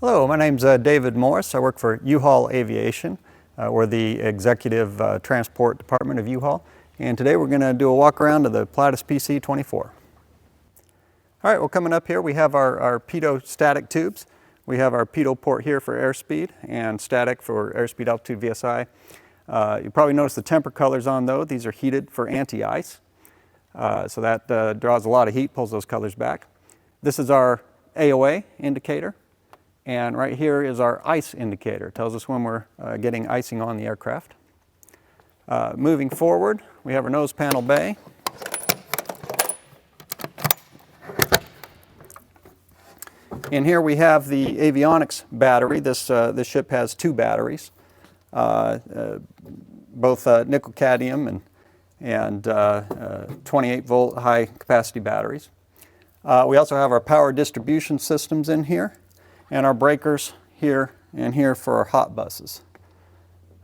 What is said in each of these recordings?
Hello, my name's David Morris. I work for U-Haul Aviation. We're the executive transport department of U-Haul. And today we're going to do a walk around of the Pilatus PC-24. All right, well, coming up here we have our Pitot static tubes. We have our Pitot port here for airspeed and static for airspeed altitude VSI. You probably notice the temper colors on those. These are heated for anti-ice. So that draws a lot of heat, pulls those colors back. This is our AOA indicator. And right here is our ice indicator. It tells us when we're getting icing on the aircraft. Moving forward, we have our nose panel bay. In here we have the Avionics Battery. This ship has two batteries, both nickel cadmium and 28 volt high capacity batteries. We also have our power distribution systems in here, and our breakers here and here for our hot buses.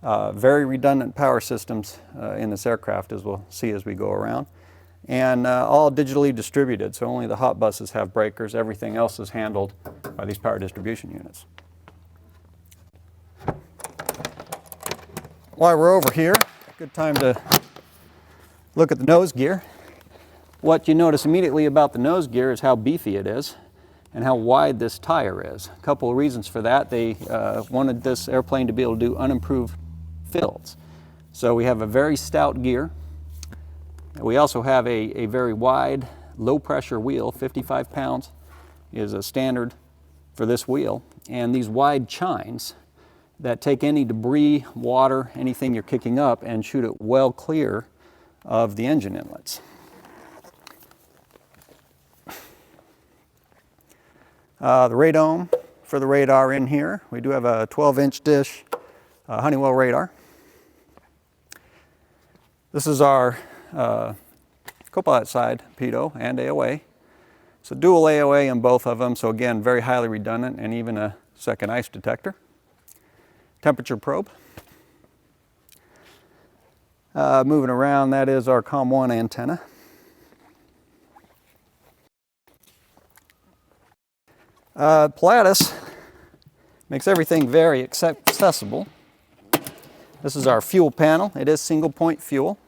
Very redundant power systems in this aircraft, as we'll see as we go around. And all digitally distributed, so only the hot buses have breakers. Everything else is handled by these power distribution units. While we're over here, good time to look at the nose gear. What you notice immediately about the nose gear is how beefy it is and how wide this tire is. A couple of reasons for that. They wanted this airplane to be able to do unimproved fills. So we have a very stout gear. We also have a very wide, low pressure wheel. 55 pounds is a standard for this wheel. And these wide chines that take any debris, water, anything you're kicking up and shoot it well clear of the engine inlets. The radome for the radar in here. We do have a 12-inch dish Honeywell radar. This is our copilot side Pitot and AOA. So dual AOA in both of them, so again, very highly redundant, and even a second ice detector. Temperature probe. Moving around, that is our COM1 antenna. Pilatus makes everything very accessible. This is our fuel panel. It is single point fuel.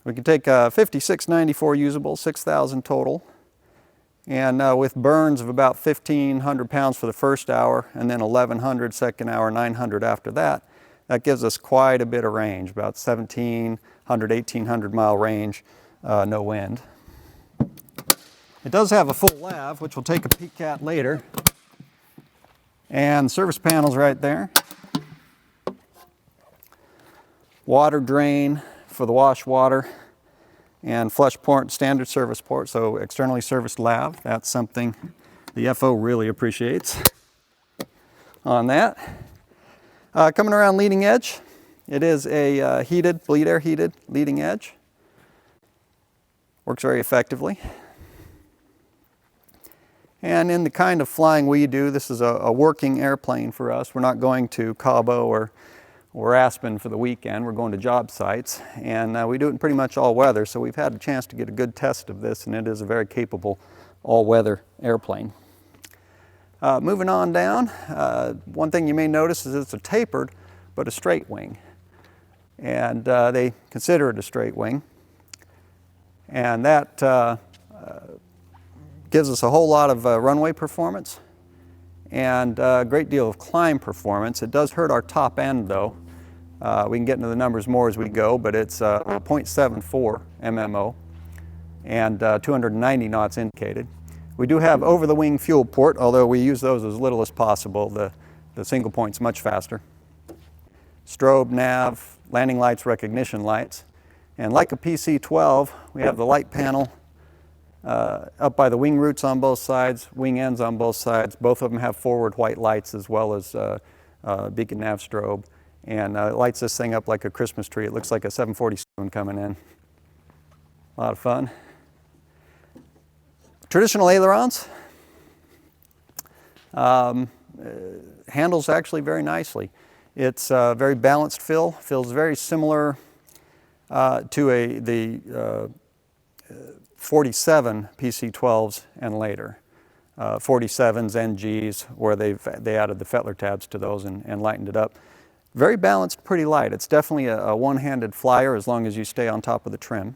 We can take 5694 usable, 6,000 total, and with burns of about 1,500 pounds for the first hour, and then 1,100 second hour, 900 after that. That gives us quite a bit of range, about 1,700, 1,800 mile range, no wind. It does have a full lav, which we'll take a peek at later. And the service panel's right there. Water drain for the wash water, and flush port, standard service port, so externally serviced lav. That's something the FO really appreciates on that. Coming around leading edge, it is a heated, bleed air heated leading edge. Works very effectively. And in the kind of flying we do, this is a working airplane for us. We're not going to Cabo or Aspen for the weekend. We're going to job sites, and we do it in pretty much all weather, so we've had a chance to get a good test of this, and it is a very capable all-weather airplane. Moving on down, one thing you may notice is it's a tapered but a straight wing, and they consider it a straight wing, and that gives us a whole lot of runway performance and a great deal of climb performance. It does hurt our top end though. We can get into the numbers more as we go, but it's 0.74 MMO and 290 knots indicated. We do have over-the-wing fuel port, although we use those as little as possible. The single point's much faster. Strobe, nav, landing lights, recognition lights. And like a PC-12, we have the light panel up by the wing roots on both sides, wing ends on both sides. Both of them have forward white lights as well as beacon nav strobe. And it lights this thing up like a Christmas tree. It looks like a 747 coming in. A lot of fun. Traditional ailerons. Handles actually very nicely. It's very balanced fill, feels very similar to the 47 PC-12s and later. 47s, NGs, where they added the Fettler tabs to those and lightened it up. Very balanced, pretty light. It's definitely a one-handed flyer as long as you stay on top of the trim.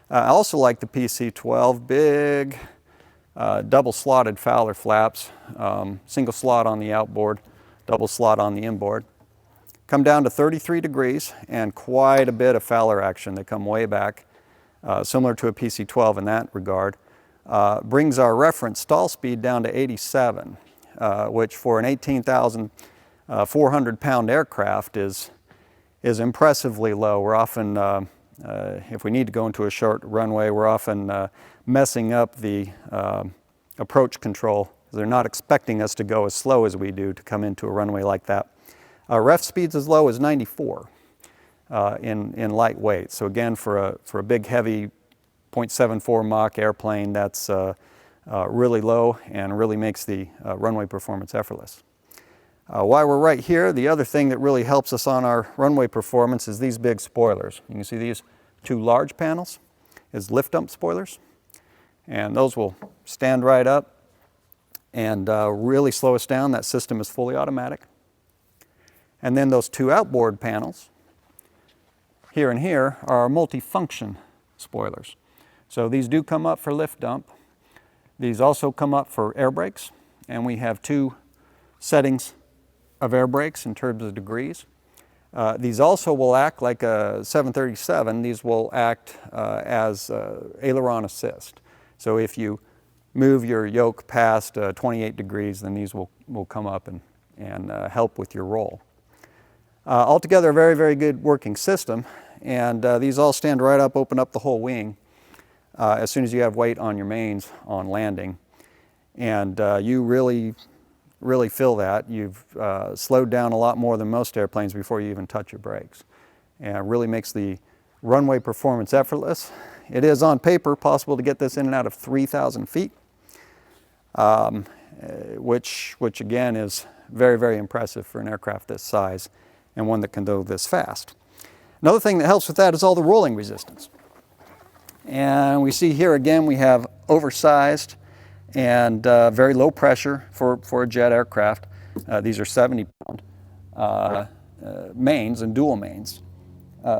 I also like the PC-12, big double slotted Fowler flaps, single slot on the outboard, double slot on the inboard. Come down to 33 degrees and quite a bit of Fowler action. They come way back, similar to a PC-12 in that regard. Brings our reference stall speed down to 87, which for an 18,400 pound aircraft is impressively low. We're often, if we need to go into a short runway, we're often messing up the approach control. They're not expecting us to go as slow as we do to come into a runway like that. Ref speeds as low as 94 in lightweight. So again, for a big, heavy 0.74 Mach airplane, that's really low and really makes the runway performance effortless. While we're right here, the other thing that really helps us on our runway performance is these big spoilers. You can see these two large panels is lift dump spoilers, and those will stand right up and really slow us down. That system is fully automatic. And then those two outboard panels here and here are multifunction spoilers. So these do come up for lift dump. These also come up for air brakes, and we have two settings of air brakes in terms of degrees. These also will act like a 737. These will act as aileron assist. So if you move your yoke past 28 degrees, then these will come up and help with your roll. Altogether, a very, very good working system, and these all stand right up, open up the whole wing as soon as you have weight on your mains on landing. And you really feel that. You've slowed down a lot more than most airplanes before you even touch your brakes. And it really makes the runway performance effortless. It is on paper possible to get this in and out of 3,000 feet, which again is very, very impressive for an aircraft this size and one that can go this fast. Another thing that helps with that is all the rolling resistance. And we see here again we have oversized and very low pressure for a jet aircraft. These are 70-pound mains and dual mains.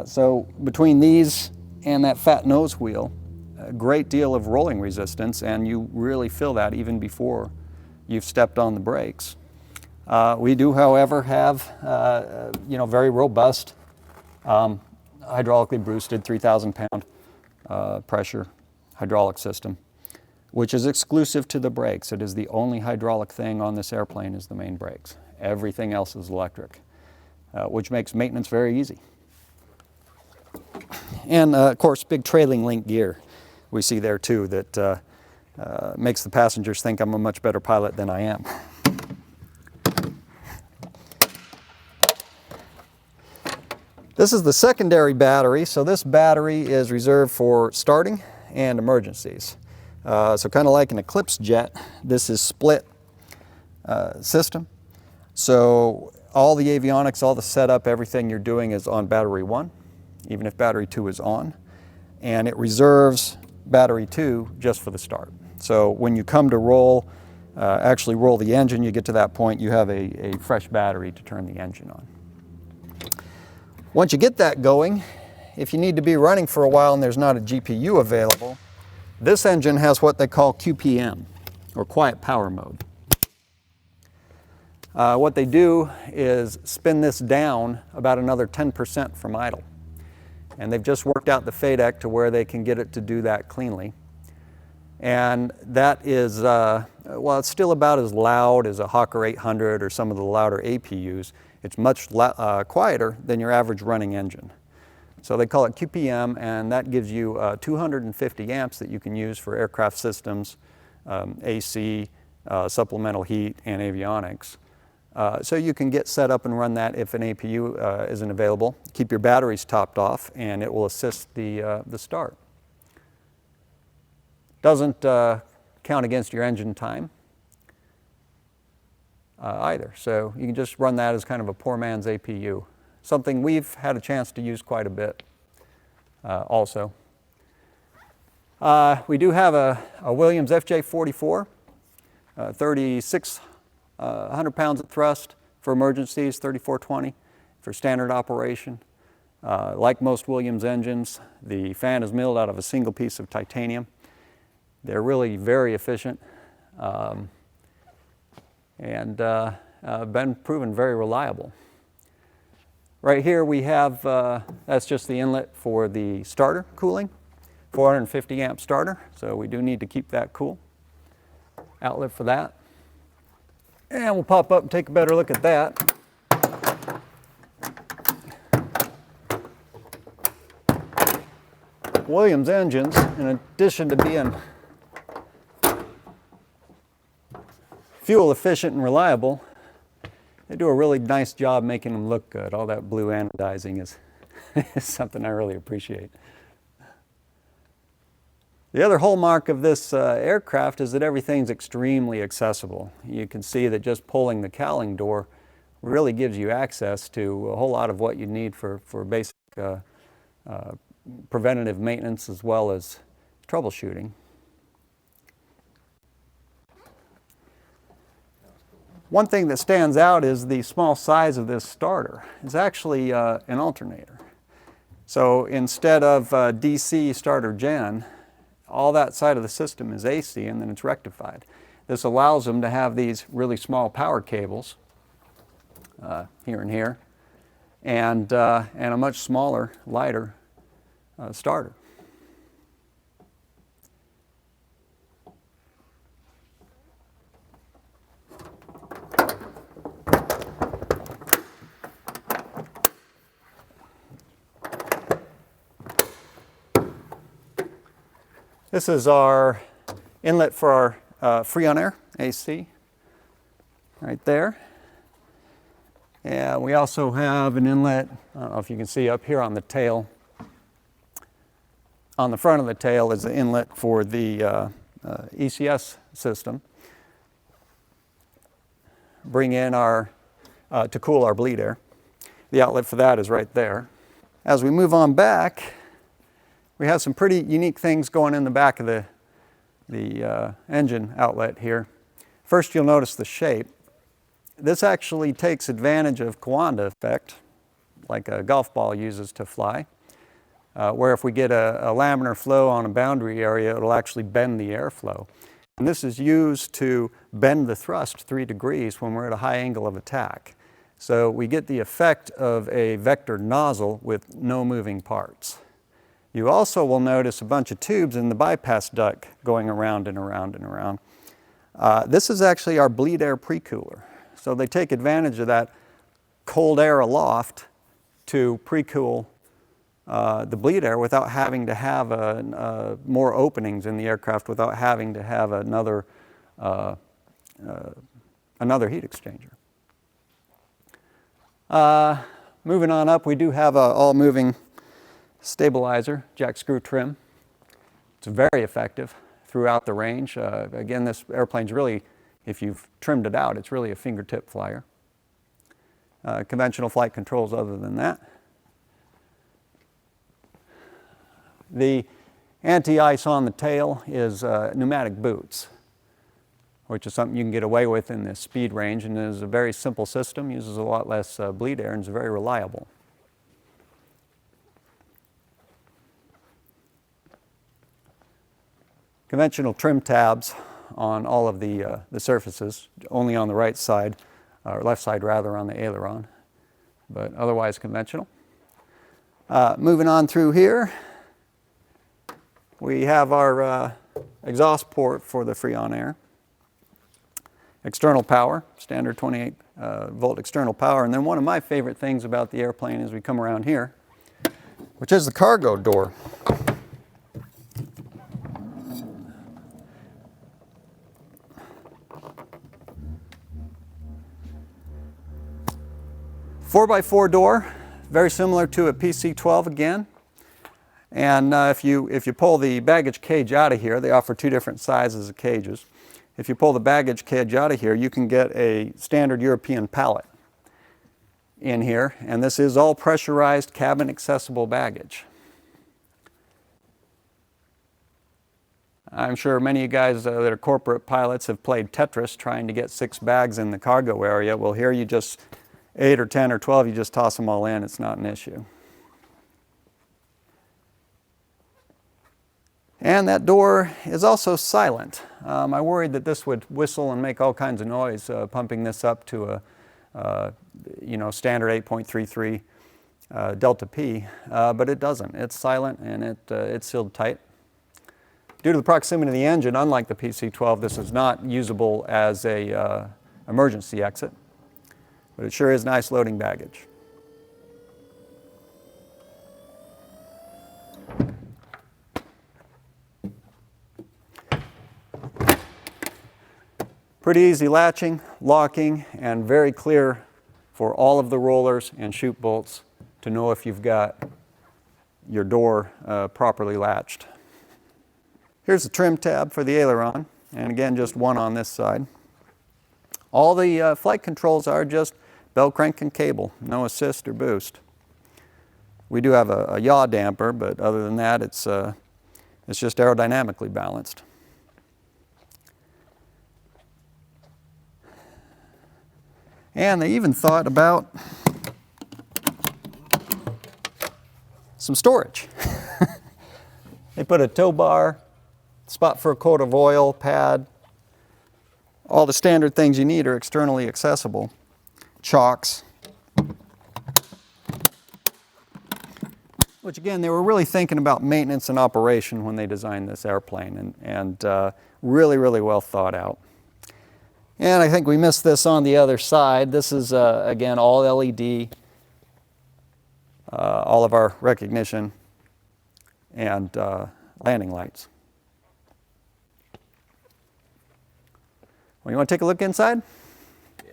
So between these and that fat nose wheel, a great deal of rolling resistance, and you really feel that even before you've stepped on the brakes. We do, however, have very robust, hydraulically boosted 3,000-pound pressure hydraulic system, which is exclusive to the brakes. It is the only hydraulic thing on this airplane is the main brakes. Everything else is electric, which makes maintenance very easy. And of course, big trailing link gear we see there too that makes the passengers think I'm a much better pilot than I am. This is the secondary battery. So this battery is reserved for starting and emergencies. So kind of like an Eclipse jet, this is split system. So all the avionics, all the setup, everything you're doing is on battery 1, even if battery 2 is on. And it reserves battery 2 just for the start. So when you come to actually roll the engine, you get to that point, you have a fresh battery to turn the engine on. Once you get that going, if you need to be running for a while and there's not a GPU available, this engine has what they call QPM, or quiet power mode. What they do is spin this down about another 10% from idle. And they've just worked out the FADEC to where they can get it to do that cleanly. And that is, well, it's still about as loud as a Hawker 800 or some of the louder APUs. It's much quieter than your average running engine. So they call it QPM, and that gives you 250 amps that you can use for aircraft systems, AC, supplemental heat, and avionics. So you can get set up and run that if an APU isn't available. Keep your batteries topped off, and it will assist the start. Doesn't count against your engine time. either. So you can just run that as kind of a poor man's APU. Something we've had a chance to use quite a bit also. We do have a Williams FJ-44, 3,600 pounds of thrust for emergencies, 3420 for standard operation. Like most Williams engines, the fan is milled out of a single piece of titanium. They're really very efficient and been proven very reliable. Right here we have, that's just the inlet for the starter cooling, 450 amp starter, so we do need to keep that cool. Outlet for that. And we'll pop up and take a better look at that. Williams engines, in addition to being fuel efficient and reliable, they do a really nice job making them look good. All that blue anodizing is something I really appreciate. The other hallmark of this aircraft is that everything's extremely accessible. You can see that just pulling the cowling door really gives you access to a whole lot of what you need for basic preventative maintenance as well as troubleshooting. One thing that stands out is the small size of this starter. It's actually an alternator. So instead of DC starter gen, all that side of the system is AC and then it's rectified. This allows them to have these really small power cables here and here and a much smaller, lighter starter. This is our inlet for our Freon air, AC, right there. And we also have an inlet, I don't know if you can see up here on the tail. On the front of the tail is the inlet for the ECS system. Bring in our, to cool our bleed air. The outlet for that is right there. As we move on back, we have some pretty unique things going in the back of the engine outlet here. First, you'll notice the shape. This actually takes advantage of Coanda effect, like a golf ball uses to fly, where if we get a laminar flow on a boundary area, it'll actually bend the airflow. And this is used to bend the thrust 3 degrees when we're at a high angle of attack. So we get the effect of a vector nozzle with no moving parts. You also will notice a bunch of tubes in the bypass duct going around and around and around. This is actually our bleed air pre-cooler. So they take advantage of that cold air aloft to pre-cool the bleed air without having to have more openings in the aircraft, without having to have another heat exchanger. Moving on up, we do have a all-moving stabilizer, jack screw trim. It's very effective throughout the range. Again, this airplane's really, if you've trimmed it out, it's really a fingertip flyer. Conventional flight controls other than that. The anti-ice on the tail is pneumatic boots, which is something you can get away with in this speed range, and is a very simple system, uses a lot less bleed air, and is very reliable. Conventional trim tabs on all of the surfaces, only on the right side, or left side rather, on the aileron, but otherwise conventional. Moving on through here, we have our exhaust port for the Freon air. External power, standard 28 volt external power, and then one of my favorite things about the airplane as we come around here, which is the cargo door. 4x4 door, very similar to a PC-12 again. And if you pull the baggage cage out of here, they offer 2 different sizes of cages. if you pull the baggage cage out of here, you can get a standard European pallet in here, and this is all pressurized cabin accessible baggage. I'm sure many of you guys that are corporate pilots have played Tetris trying to get 6 bags in the cargo area. Well, here you just 8 or 10 or 12, you just toss them all in. It's not an issue. And that door is also silent. I worried that this would whistle and make all kinds of noise, pumping this up to a standard 8.33 delta P, but it doesn't. It's silent and it's sealed tight. Due to the proximity of the engine, unlike the PC-12, this is not usable as a emergency exit, but it sure is nice loading baggage. Pretty easy latching, locking, and very clear for all of the rollers and chute bolts to know if you've got your door properly latched. Here's the trim tab for the aileron, and again, just one on this side. All the flight controls are just bell crank and cable, no assist or boost. We do have a yaw damper, but other than that, it's just aerodynamically balanced. And they even thought about some storage. They put a tow bar, spot for a coat of oil, pad. All the standard things you need are externally accessible. Chocks. Which again, they were really thinking about maintenance and operation when they designed this airplane, and really, really well thought out. And I think we missed this on the other side. This is, again, all LED, all of our recognition, and landing lights. Well, you want to take a look inside? Yeah.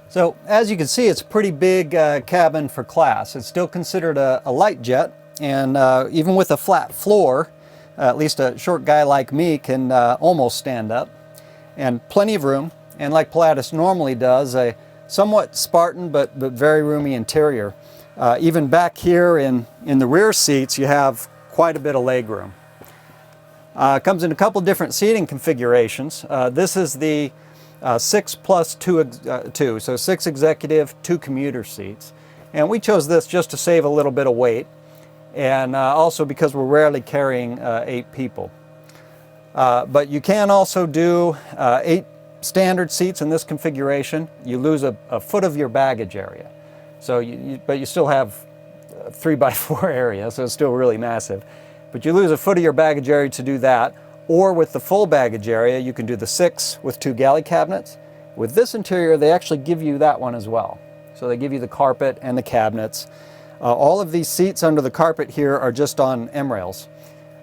So, as you can see, it's a pretty big cabin for class. It's still considered a light jet, and even with a flat floor, at least a short guy like me can almost stand up, and plenty of room. And like Pilatus normally does, a somewhat Spartan but very roomy interior. Even back here in the rear seats, you have quite a bit of leg room. It comes in a couple different seating configurations. This is the 6 plus 2, so 6 executive, 2 commuter seats. And we chose this just to save a little bit of weight, and also because we're rarely carrying 8 people. But you can also do 8 standard seats in this configuration. You lose a foot of your baggage area. So but you still have 3x4 area, so it's still really massive. But you lose a foot of your baggage area to do that. Or with the full baggage area, you can do the 6 with 2 galley cabinets. With this interior, they actually give you that one as well. So they give you the carpet and the cabinets. All of these seats under the carpet here are just on M-rails.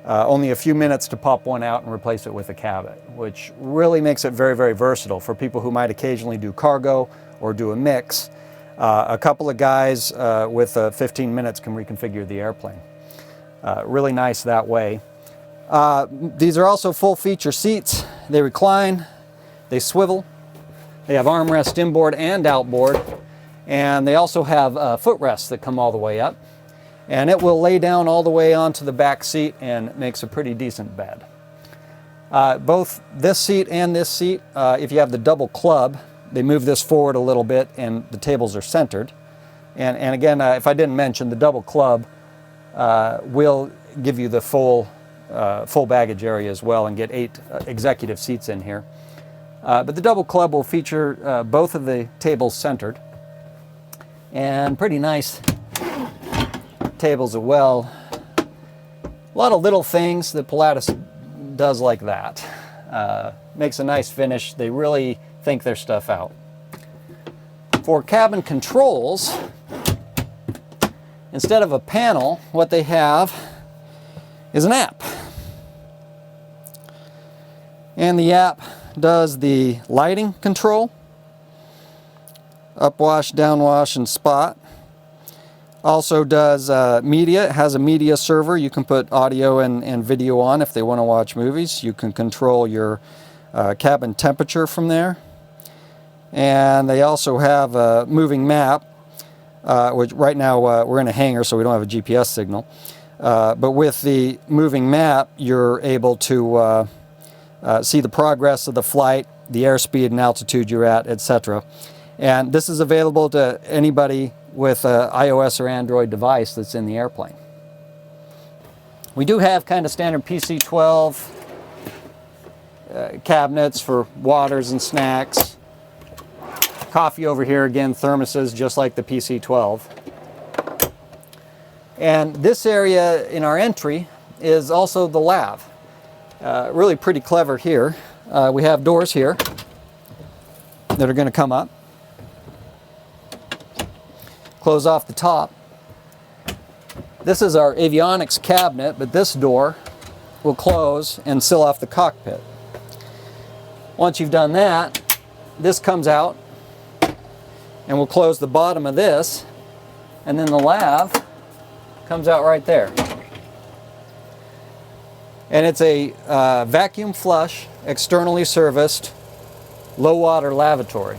Only a few minutes to pop one out and replace it with a cabin, which really makes it very, very versatile for people who might occasionally do cargo or do a mix. A couple of guys with 15 minutes can reconfigure the airplane. Really nice that way. These are also full feature seats. They recline, they swivel, they have armrest inboard and outboard, and they also have footrests that come all the way up, and it will lay down all the way onto the back seat and makes a pretty decent bed. Both this seat and this seat, if you have the double club, they move this forward a little bit and the tables are centered. And again, if I didn't mention, the double club will give you the full baggage area as well and get 8 executive seats in here. But the double club will feature both of the tables centered, and pretty nice tables as well. A lot of little things that Pilatus does like that. Makes a nice finish. They really think their stuff out. For cabin controls, instead of a panel, what they have is an app. And the app does the lighting control, upwash, downwash, and spot. Also does media. It has a media server. You can put audio and video on if they want to watch movies. You can control your cabin temperature from there. And they also have a moving map, which right now we're in a hangar, so we don't have a GPS signal. But with the moving map, you're able to see the progress of the flight, the airspeed and altitude you're at, etc. And this is available to anybody with an iOS or Android device that's in the airplane. We do have kind of standard PC-12 cabinets for waters and snacks. Coffee over here, again, thermoses just like the PC-12. And this area in our entry is also the lav. Really pretty clever here. We have doors here that are going to come up. Close off the top. This is our Avionics Cabinet, but this door will close and seal off the cockpit. Once you've done that, this comes out and we'll close the bottom of this, and then the lav comes out right there. And it's a vacuum flush, externally serviced, low water lavatory.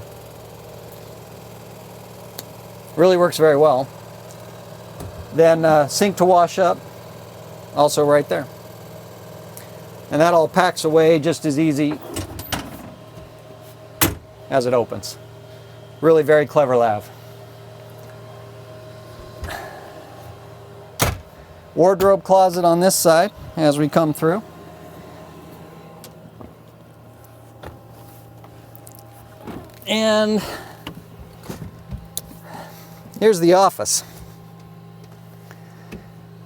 Really works very well. Then sink to wash up, also right there. And that all packs away just as easy as it opens. Really very clever lav. Wardrobe closet on this side as we come through. And here's the office.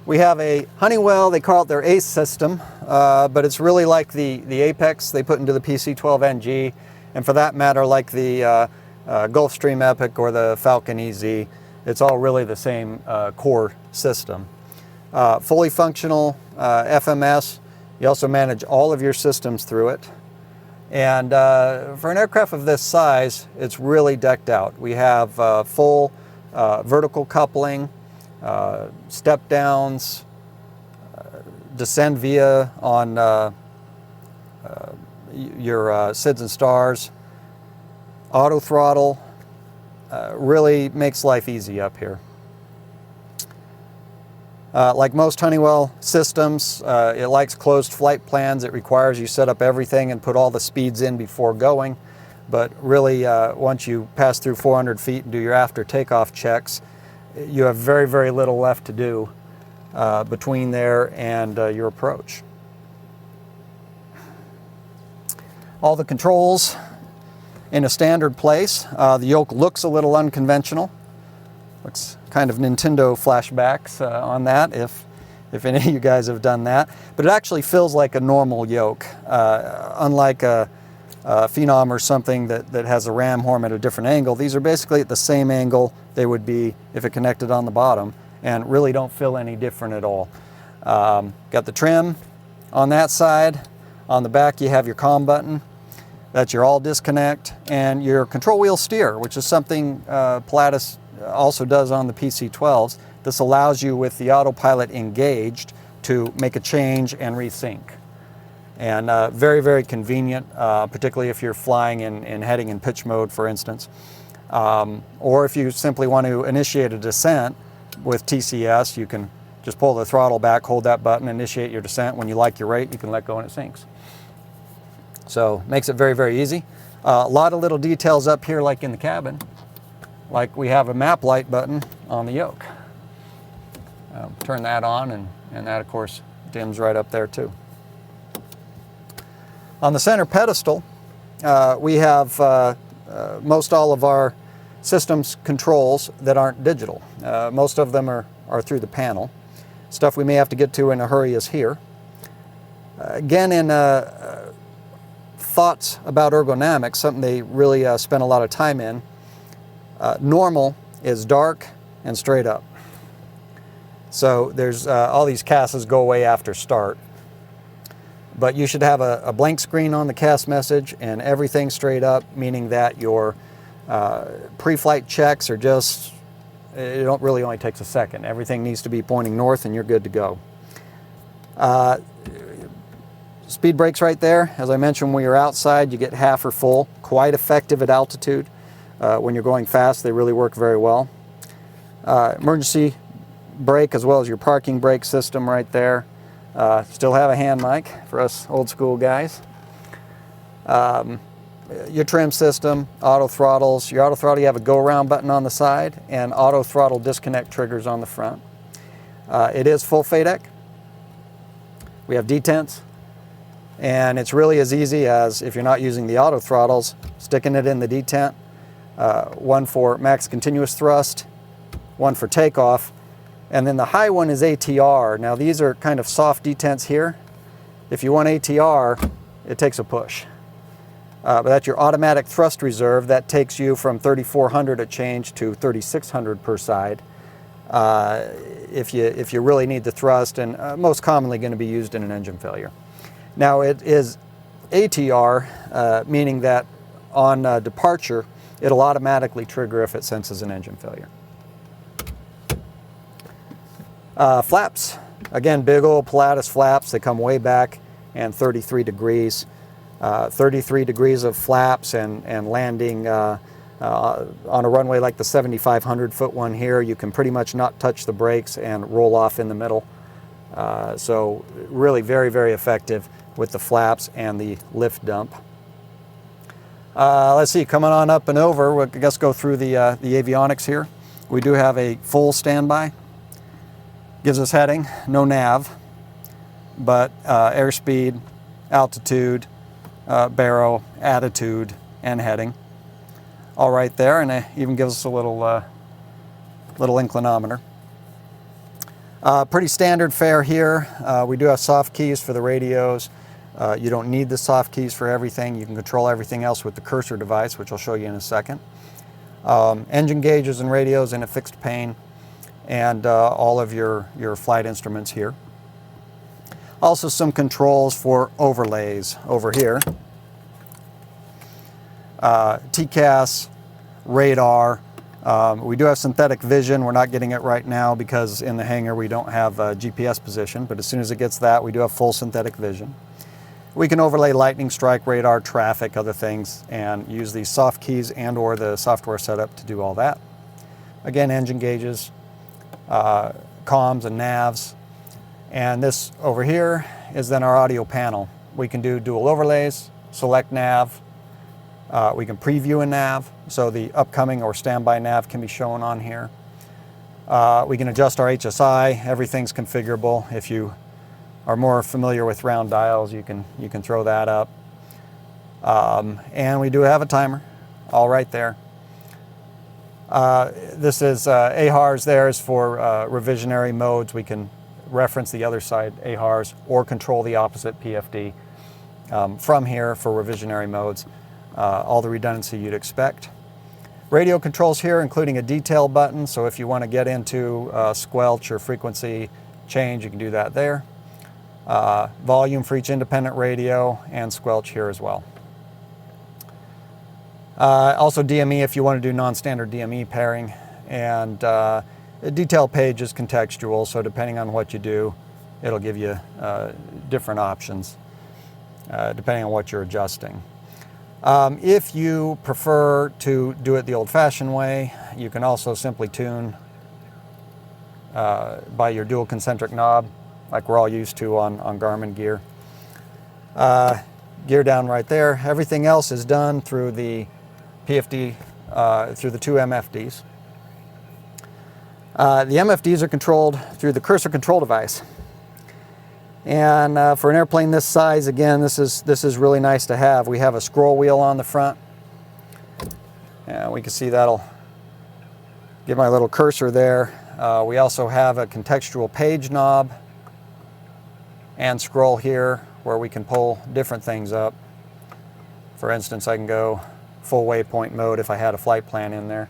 We have a Honeywell, they call it their ACE system, but it's really like the Apex they put into the PC-12NG, and for that matter, like the Gulfstream Epic or the Falcon EZ. It's all really the same core system. Fully functional FMS. You also manage all of your systems through it. And for an aircraft of this size, it's really decked out. We have full vertical coupling, step downs, descend via on your SIDS and stars, auto throttle. Really makes life easy up here. Like most Honeywell systems, it likes closed flight plans. It requires you set up everything and put all the speeds in before going. But really, once you pass through 400 feet and do your after takeoff checks, you have very, very little left to do between there and your approach. All the controls in a standard place. The Yoke looks a little unconventional. Looks kind of Nintendo flashbacks on that, if any of you guys have done that. But it actually feels like a normal Yoke, unlike a Phenom or something that has a ram horn at a different angle. These are basically at the same angle they would be if it connected on the bottom, and really don't feel any different at all. Got the trim on that side. On the back you have your comm button. That's your all disconnect, and your control wheel steer, which is something Pilatus also does on the PC-12s. This allows you, with the autopilot engaged, to make a change and resync. And very, very convenient, particularly if you're flying in heading and pitch mode, for instance. Or if you simply want to initiate a descent with TCS, you can just pull the throttle back, hold that button, initiate your descent. When you like your rate, you can let go and it sinks. So makes it very, very easy. A lot of little details up here, like in the cabin. Like we have a map light button on the Yoke. Turn that on, and that, of course, dims right up there too. On the center pedestal, we have most all of our systems controls that aren't digital. Most of them are through the panel. Stuff we may have to get to in a hurry is here. Again, in thoughts about ergonomics, something they really spent a lot of time in. Normal is dark and straight up. So there's all these CASs go away after start. But you should have a blank screen on the CAS message and everything straight up, meaning that your pre-flight checks are just, it don't really only takes a second. Everything needs to be pointing north and you're good to go. Speed brakes right there. As I mentioned, when you're outside, you get half or full. Quite effective at altitude. When you're going fast, they really work very well. Emergency brake as well as your parking brake system right there. Still have a hand mic for us old school guys. Your trim system, auto throttles. Your auto throttle, you have a go around button on the side and auto throttle disconnect triggers on the front. It is full FADEC. We have detents. And it's really as easy as, if you're not using the auto throttles, sticking it in the detent. One for max continuous thrust, one for takeoff. And then the high one is ATR. Now these are kind of soft detents here. If you want ATR, it takes a push. But that's your automatic thrust reserve. That takes you from 3,400 a change to 3,600 per side. If you really need the thrust, and most commonly going to be used in an engine failure. Now it is ATR, meaning that on departure, it'll automatically trigger if it senses an engine failure. Flaps, again, big old Pilatus flaps. They come way back and 33 degrees. 33 degrees of flaps and landing on a runway like the 7,500 foot one here, you can pretty much not touch the brakes and roll off in the middle. So really very, very effective with the flaps and the lift dump. Let's see, coming on up and over, we'll just go through the avionics here. We do have a full standby. Gives us heading, no nav, but airspeed, altitude, baro, attitude, and heading. All right there, and it even gives us a little inclinometer. Pretty standard fare here. We do have soft keys for the radios. You don't need the soft keys for everything. You can control everything else with the cursor device, which I'll show you in a second. Engine gauges and radios in a fixed pane, and all of your flight instruments here. Also some controls for overlays over here. TCAS, radar. We do have synthetic vision. We're not getting it right now because in the hangar we don't have GPS position, but as soon as it gets that, we do have full synthetic vision. We can overlay lightning strike, radar, traffic, other things, and use these soft keys and or the software setup to do all that. Again, engine gauges, comms and navs. And this over here is then our audio panel. We can do dual overlays, select nav. We can preview a nav, so the upcoming or standby nav can be shown on here. We can adjust our HSI. Everything's configurable. If you are more familiar with round dials, you can throw that up. And we do have a timer, all right there. This is AHRS. There is for revisionary modes. We can reference the other side AHRS or control the opposite PFD from here for revisionary modes. All the redundancy you'd expect. Radio controls here, including a detail button, so if you want to get into squelch or frequency change, you can do that there. Volume for each independent radio, and squelch here as well. Also DME if you want to do non-standard DME pairing, and the detail page is contextual, so depending on what you do, it'll give you different options depending on what you're adjusting. If you prefer to do it the old-fashioned way, you can also simply tune by your dual concentric knob, like we're all used to on Garmin gear. Gear down right there. Everything else is done through the PFD, through the two MFDs. The MFDs are controlled through the cursor control device. And for an airplane this size, again, this is really nice to have. We have a scroll wheel on the front. And we can see that'll give my little cursor there. We also have a contextual page knob and scroll here where we can pull different things up. For instance, I can go full waypoint mode if I had a flight plan in there.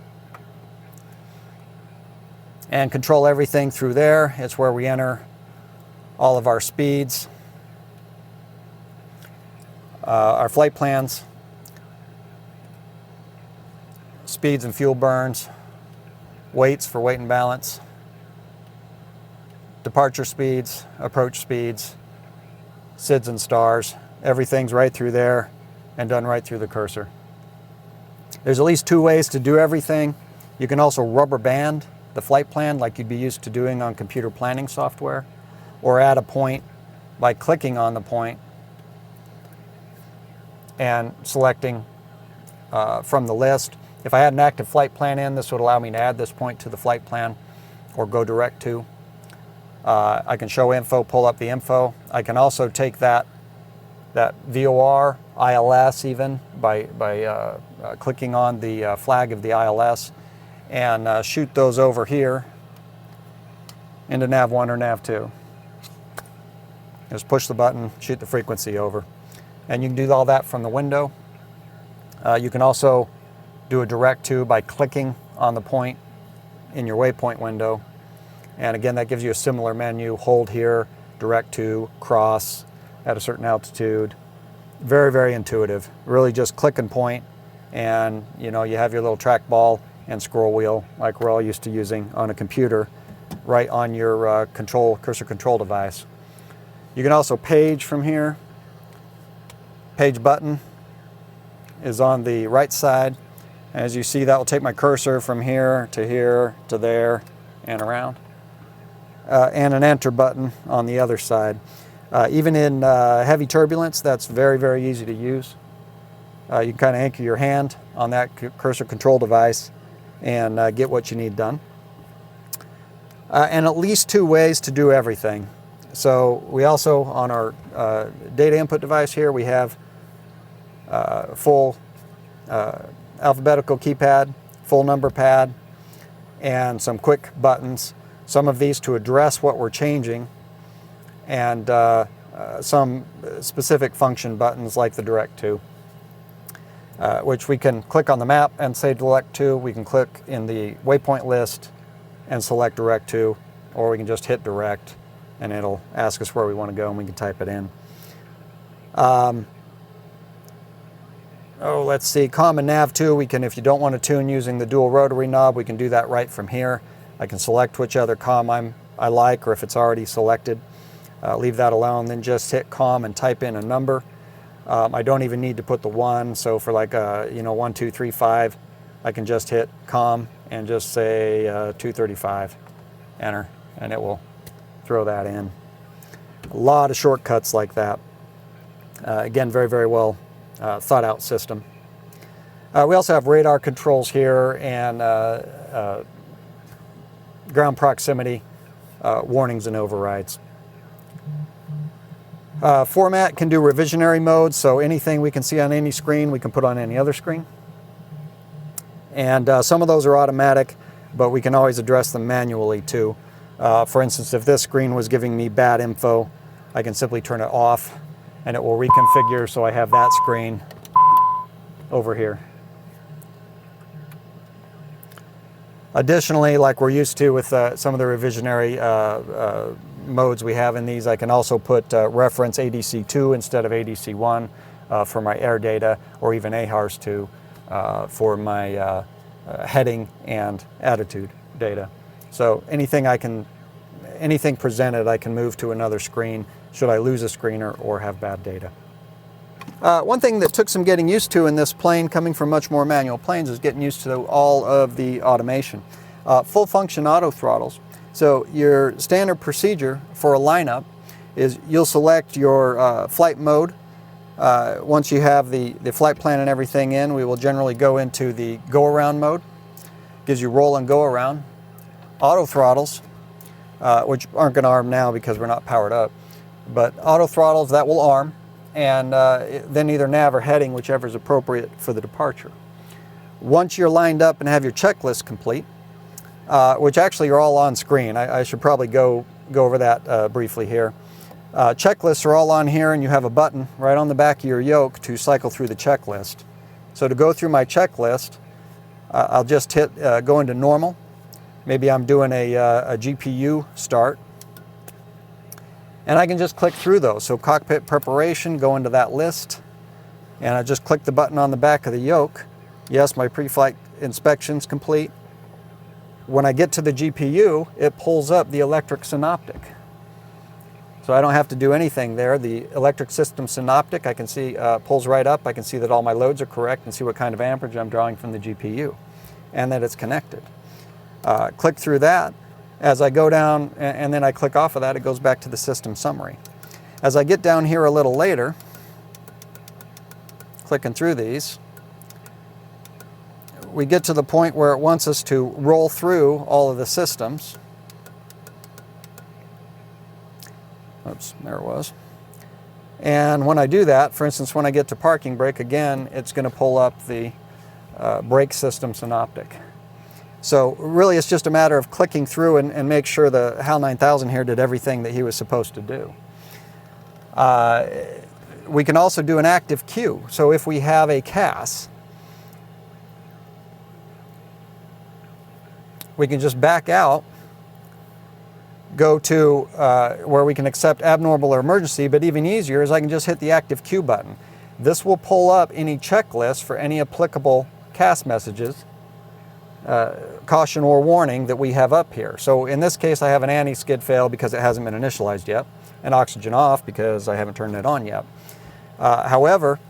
And control everything through there. It's where we enter all of our speeds. our flight plans, speeds and fuel burns, weights for weight and balance, departure speeds, approach speeds, SIDS and stars. Everything's right through there and done right through the cursor. There's at least 2 ways to do everything. You can also rubber band the flight plan like you'd be used to doing on computer planning software, or add a point by clicking on the point and selecting from the list. If I had an active flight plan in, this would allow me to add this point to the flight plan or go direct to. I can show info, pull up the info. I can also take that VOR, ILS even, by clicking on the flag of the ILS and shoot those over here into nav1 or nav2. Just push the button, shoot the frequency over. And you can do all that from the window. You can also do a direct to by clicking on the point in your waypoint window. And again, that gives you a similar menu. Hold here, direct to, cross at a certain altitude. Very, very intuitive. Really just click and point, and you have your little trackball and scroll wheel like we're all used to using on a computer right on your cursor control device. You can also page from here. Page button is on the right side. As you see, that will take my cursor from here to there and around. And an enter button on the other side. Even in heavy turbulence, that's very, very easy to use. You can kind of anchor your hand on that cursor control device and get what you need done. And at least 2 ways to do everything. So we also, on our data input device here, we have full alphabetical keypad, full number pad, and some quick buttons. Some of these to address what we're changing, and some specific function buttons like the direct to, which we can click on the map and say direct to. We can click in the waypoint list and select direct to, or we can just hit direct and it'll ask us where we want to go and we can type it in. Let's see, common nav 2, we can, if you don't want to tune using the dual rotary knob, we can do that right from here. I can select which other comm I like, or if it's already selected, leave that alone, then just hit comm and type in a number. I don't even need to put the 1, so for like 1, 2, 3, 5, I can just hit comm and just say 235, enter, and it will throw that in. A lot of shortcuts like that. Again, very, very well thought out system. We also have radar controls here and ground proximity, warnings and overrides. Format can do revisionary mode, so anything we can see on any screen we can put on any other screen. And some of those are automatic, but we can always address them manually too. For instance, if this screen was giving me bad info, I can simply turn it off and it will reconfigure so I have that screen over here. Additionally, like we're used to with some of the revisionary modes we have in these, I can also put reference ADC2 instead of ADC1 for my air data, or even AHARS2 for my heading and attitude data. So anything presented, I can move to another screen should I lose a screen or have bad data. One thing that took some getting used to in this plane, coming from much more manual planes, is getting used to all of the automation. Full function auto throttles. So your standard procedure for a lineup is you'll select your flight mode. Once you have the flight plan and everything in, we will generally go into the go around mode. Gives you roll and go around. Auto throttles, which aren't going to arm now because we're not powered up, but auto throttles that will arm, and then either nav or heading, whichever is appropriate for the departure. Once you're lined up and have your checklist complete, which actually are all on screen, I should probably go over that briefly here. Checklists are all on here, and you have a button right on the back of your yoke to cycle through the checklist. So to go through my checklist, I'll just hit go into normal. Maybe I'm doing a GPU start, and I can just click through those. So cockpit preparation, go into that list. and I just click the button on the back of the yoke. Yes, my pre-flight inspection's complete. When I get to the GPU, it pulls up the electric synoptic. So I don't have to do anything there. The electric system synoptic, I can see, pulls right up. I can see that all my loads are correct and see what kind of amperage I'm drawing from the GPU and that it's connected. Click through that. As I go down and then I click off of that, it goes back to the system summary. As I get down here a little later, clicking through these, we get to the point where it wants us to roll through all of the systems. Oops, there it was. And when I do that, for instance, when I get to parking brake, again, it's going to pull up the brake system synoptic. So really it's just a matter of clicking through and make sure the HAL 9000 here did everything that he was supposed to do. We can also do an active queue. So if we have a CAS, we can just back out, go to where we can accept abnormal or emergency, but even easier is I can just hit the active queue button. This will pull up any checklist for any applicable CAS messages, caution or warning, that we have up here. So in this case I have an anti-skid fail because it hasn't been initialized yet, and oxygen off because I haven't turned it on yet. However,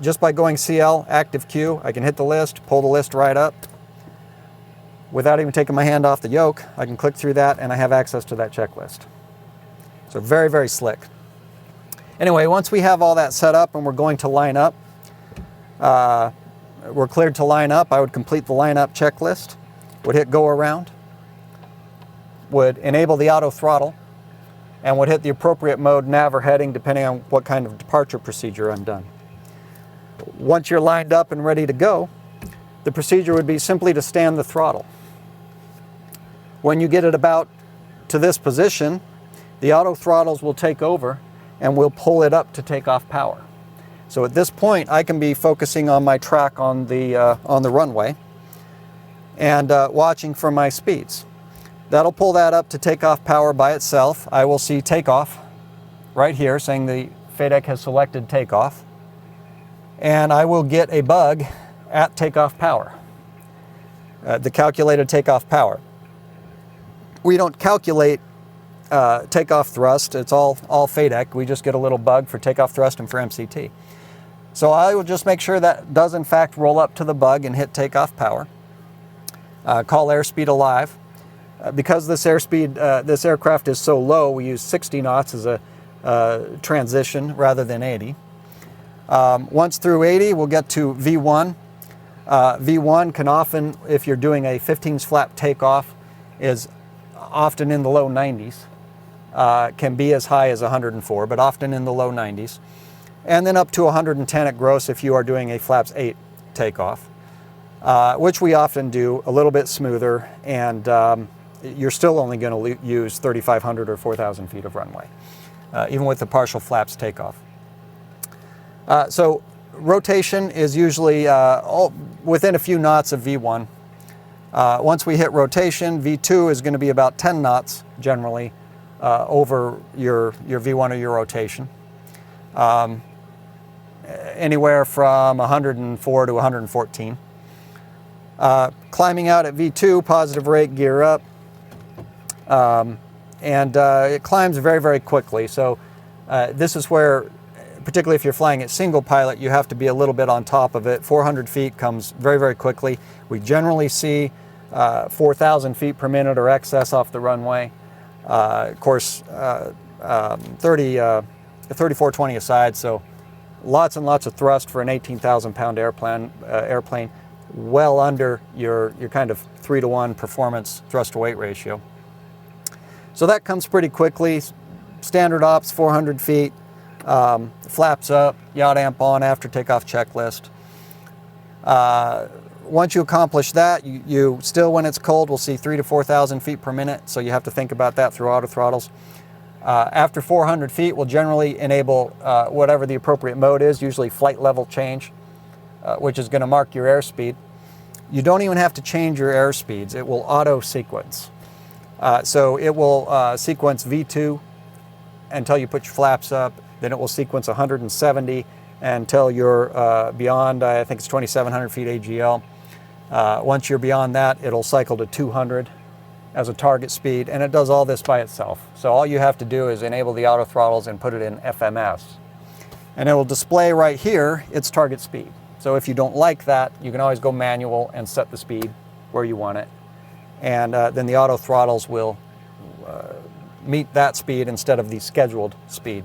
just by going CL, active queue, I can hit the list, pull the list right up. Without even taking my hand off the yoke, I can click through that and I have access to that checklist. So very, very slick. Anyway, once we have all that set up and we're going to line up, we're cleared to line up, I would complete the lineup checklist, would hit go around, would enable the auto throttle, and would hit the appropriate mode, nav or heading, depending on what kind of departure procedure I'm done. Once you're lined up and ready to go, the procedure would be simply to stand the throttle. When you get it about to this position, the auto throttles will take over and we'll pull it up to take off power. So at this point, I can be focusing on my track on the runway and watching for my speeds. That'll pull that up to take off power by itself. I will see takeoff right here saying the FADEC has selected takeoff. And I will get a bug at takeoff power, the calculated takeoff power. We don't calculate takeoff thrust, it's all FADEC. We just get a little bug for takeoff thrust and for MCT. So I will just make sure that does in fact roll up to the bug and hit takeoff power. Call airspeed alive. Because this aircraft is so low, we use 60 knots as a transition rather than 80. Once through 80, we'll get to V1. V1 can often, if you're doing a 15s flap takeoff, is often in the low 90s. Can be as high as 104, but often in the low 90s. And then up to 110 at gross if you are doing a flaps 8 takeoff, which we often do a little bit smoother, and you're still only going to use 3,500 or 4,000 feet of runway, even with the partial flaps takeoff. So rotation is usually within a few knots of V1. Once we hit rotation, V2 is going to be about 10 knots generally over your V1 or your rotation. Anywhere from 104 to 114. Climbing out at V2, positive rate, gear up. It climbs very, very quickly. So this is where, particularly if you're flying at single pilot, you have to be a little bit on top of it. 400 feet comes very, very quickly. We generally see 4,000 feet per minute or excess off the runway. Of course, 3420 aside, so lots and lots of thrust for an 18,000 pound airplane, well under your kind of 3-to-1 performance thrust to weight ratio. So that comes pretty quickly. Standard ops, 400 feet, flaps up, yaw amp on, after takeoff checklist. Once you accomplish that, you still, when it's cold, will see 3,000 to 4,000 feet per minute, so you have to think about that through auto throttles. After 400 feet, we'll generally enable whatever the appropriate mode is, usually flight level change, which is going to mark your airspeed. You don't even have to change your airspeeds. It will auto sequence. So it will sequence V2 until you put your flaps up, then it will sequence 170, until you're beyond, I think it's 2,700 feet AGL. Once you're beyond that, it'll cycle to 200 as a target speed, and it does all this by itself. So all you have to do is enable the auto throttles and put it in FMS. And it will display right here its target speed. So if you don't like that, you can always go manual and set the speed where you want it. And then the auto throttles will meet that speed instead of the scheduled speed.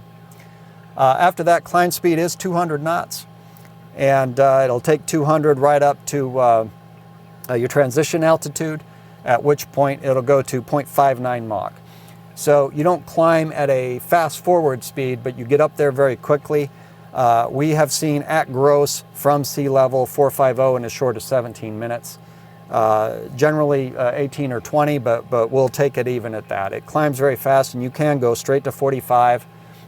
After that, climb speed is 200 knots. And it'll take 200 right up to your transition altitude, at which point it'll go to 0.59 Mach. So you don't climb at a fast forward speed, but you get up there very quickly. We have seen at gross from sea level 450 in as short as 17 minutes. Generally 18 or 20, but we'll take it even at that. It climbs very fast, and you can go straight to 45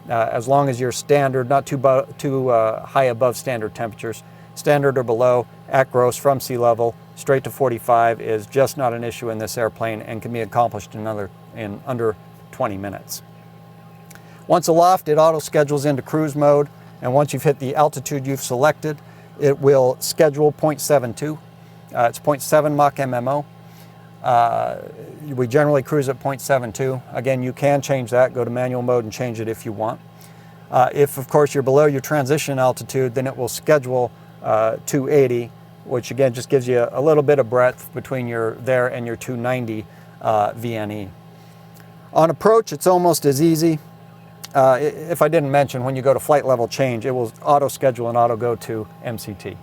as long as you're standard, not too high above standard temperatures. Standard or below, at gross from sea level, straight to 45 is just not an issue in this airplane and can be accomplished in under 20 minutes. Once aloft, it auto schedules into cruise mode, and once you've hit the altitude you've selected, it will schedule 0.72. It's 0.7 Mach MMO. We generally cruise at 0.72. Again, you can change that, go to manual mode and change it if you want. If, of course, you're below your transition altitude, then it will schedule 280, which again just gives you a little bit of breadth between your there and your 290 VNE. On approach, it's almost as easy. If I didn't mention, when you go to flight level change, it will auto schedule and auto go to MCT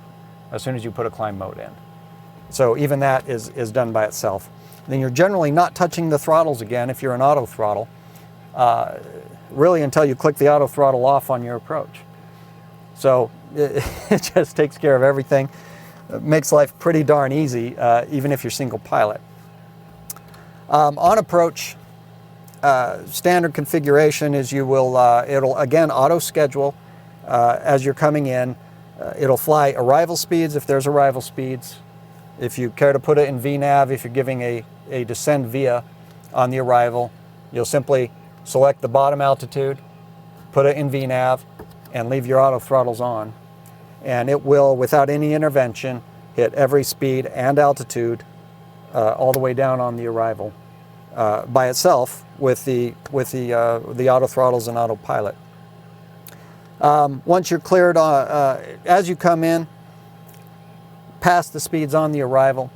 as soon as you put a climb mode in. So even that is done by itself. Then you're generally not touching the throttles again if you're an auto throttle, really until you click the auto throttle off on your approach. So it just takes care of everything. It makes life pretty darn easy, even if you're single pilot. On approach, standard configuration is you will, it'll again auto schedule as you're coming in. It'll fly arrival speeds if there's arrival speeds. If you care to put it in VNAV, if you're giving a descend via on the arrival, you'll simply select the bottom altitude, put it in VNAV, and leave your auto throttles on. And it will, without any intervention, hit every speed and altitude all the way down on the arrival by itself with the auto throttles and autopilot. Once you're cleared, as you come in, past the speeds on the arrival,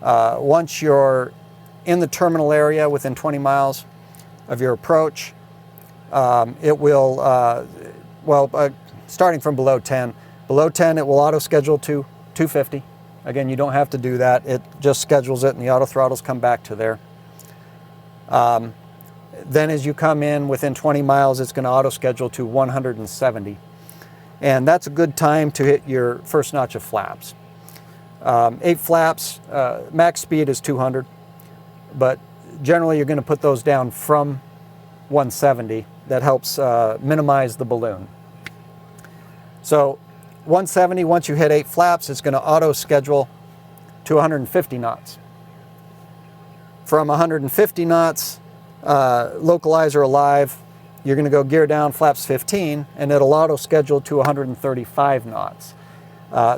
once you're in the terminal area within 20 miles of your approach, it will, starting from below 10, it will auto schedule to 250. Again, you don't have to do that. It just schedules it and the auto throttles come back to there. Then as you come in within 20 miles, it's going to auto schedule to 170. And that's a good time to hit your first notch of flaps. 8 flaps, max speed is 200, but generally you're going to put those down from 170. That helps minimize the balloon. So 170, once you hit 8 flaps, it's going to auto schedule to 150 knots. From 150 knots, localizer alive, you're going to go gear down flaps 15, and it'll auto schedule to 135 knots.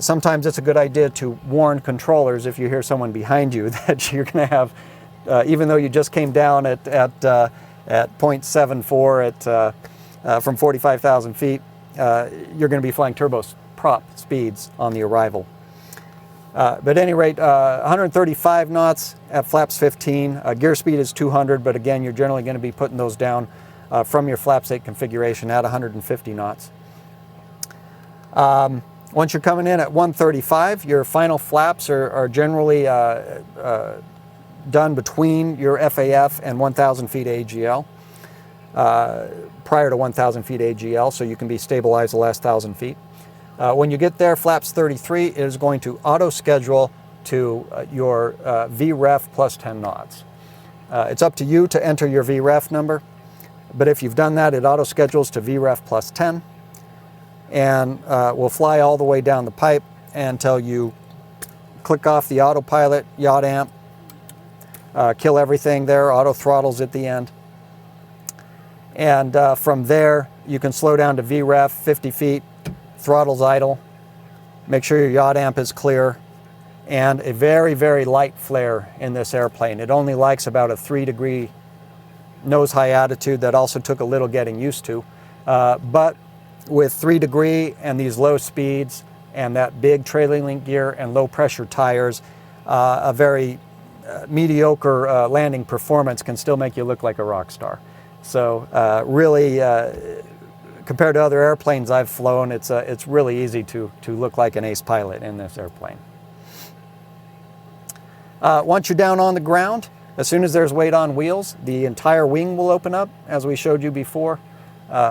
Sometimes it's a good idea to warn controllers if you hear someone behind you that you're going to have, even though you just came down at 0.74 from 45,000 feet, you're going to be flying turboprop speeds on the arrival. But at any rate, 135 knots at flaps 15. Gear speed is 200, but again, you're generally going to be putting those down from your flaps 8 configuration at 150 knots. Once you're coming in at 135, your final flaps are generally done between your FAF and 1,000 feet AGL, prior to 1,000 feet AGL, so you can be stabilized the last 1,000 feet. When you get there, flaps 33 is going to auto schedule to your VREF plus 10 knots. It's up to you to enter your VREF number, but if you've done that, it auto schedules to VREF plus 10, and will fly all the way down the pipe until you click off the autopilot, yaw amp, kill everything there, auto throttles at the end. And from there, you can slow down to VREF 50 feet, throttle's idle, make sure your yaw amp is clear, and a very, very light flare in this airplane. It only likes about a 3-degree nose high attitude that also took a little getting used to. But with 3-degree and these low speeds and that big trailing link gear and low pressure tires, a very mediocre landing performance can still make you look like a rock star. So really, compared to other airplanes I've flown, it's really easy to look like an ace pilot in this airplane. Once you're down on the ground, as soon as there's weight on wheels, the entire wing will open up, as we showed you before.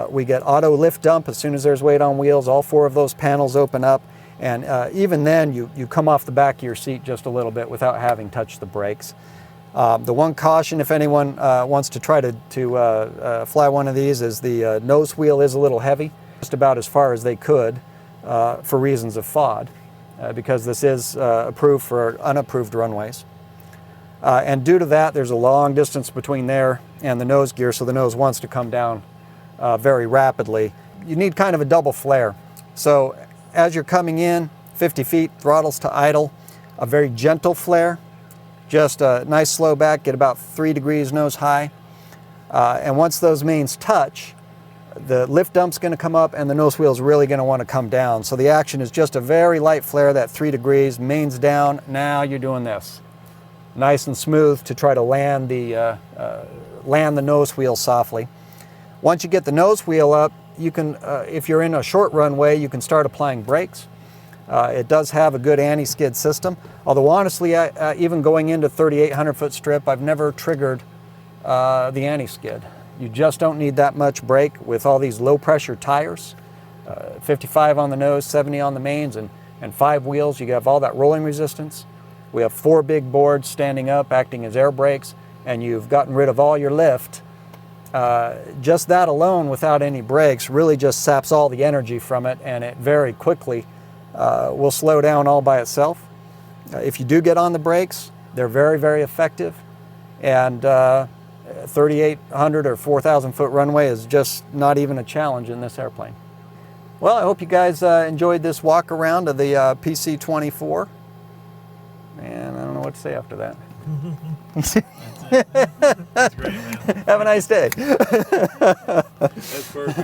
We get auto lift dump as soon as there's weight on wheels. All 4 of those panels open up, and even then you come off the back of your seat just a little bit without having touched the brakes. The one caution, if anyone wants to try to fly one of these, is the nose wheel is a little heavy, just about as far as they could for reasons of FOD, because this is approved for unapproved runways. And due to that, there's a long distance between there and the nose gear, so the nose wants to come down very rapidly. You need kind of a double flare. So as you're coming in, 50 feet, throttles to idle, a very gentle flare, just a nice slow back, get about 3 degrees nose high. And once those mains touch, the lift dump's going to come up and the nose wheel is really going to want to come down. So the action is just a very light flare, that 3 degrees, mains down, now you're doing this. Nice and smooth to try to land the nose wheel softly. Once you get the nose wheel up, you can, if you're in a short runway, you can start applying brakes. It does have a good anti-skid system, although honestly, even going into 3,800 foot strip, I've never triggered the anti-skid. You just don't need that much brake with all these low pressure tires, 55 on the nose, 70 on the mains, and 5 wheels. You have all that rolling resistance. We have 4 big boards standing up acting as air brakes, and you've gotten rid of all your lift. Just that alone without any brakes really just saps all the energy from it, and it very quickly will slow down all by itself. If you do get on the brakes, they're very, very effective, and 3,800 or 4,000 foot runway is just not even a challenge in this airplane. Well, I hope you guys enjoyed this walk around of the PC-24. And I don't know what to say after that. That's it. That's great, man. Have a nice day. That's perfect.